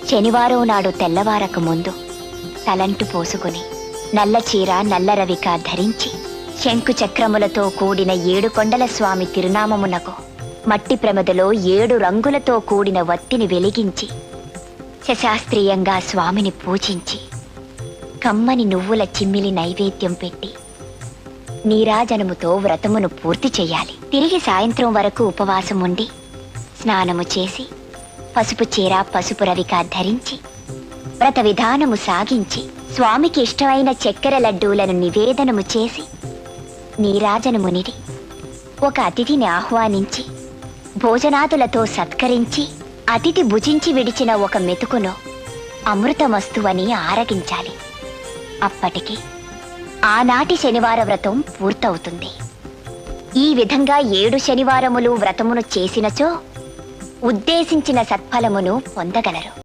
శనివారం నాడు తెల్లవారక ముందు తలంటు పోసుకుని నల్ల చీర నల్ల రవిక ధరించి శంకు చక్రములతో కూడిన 7 కొండల స్వామి తిరునామమునకు మట్టి ప్రమిదలో 7 రంగులతో కూడిన వత్తిని వెలిగించి శశాస్త్రీయంగా స్వామిని పూజించి కమ్మని నువ్వుల చిమ్మిలి నైవేద్యం పెట్టి నీరాజనముతో వ్రతమును పూర్తి చెయ్యాలి. తిరిగి సాయంత్రం వరకు ఉపవాసం ఉండి స్నానము చేసి పసుపు చీర పసుపు రవిక ధరించి వ్రత విధానము సాగించి స్వామికి ఇష్టమైన చక్కెర లడ్డూలను నివేదనము చేసి నీరాజనమునిడి ఒక అతిథిని ఆహ్వానించి భోజనాదులతో సత్కరించి అతిథి భుజించి విడిచిన ఒక మెతుకును అమృతమస్తువని ఆరగించాలి. అప్పటికి ఆనాటి శనివార వ్రతం పూర్తవుతుంది. ఈ విధంగా 7 శనివారములు వ్రతమును చేసినచో ఉద్దేశించిన సత్ఫలమును పొందగలరు.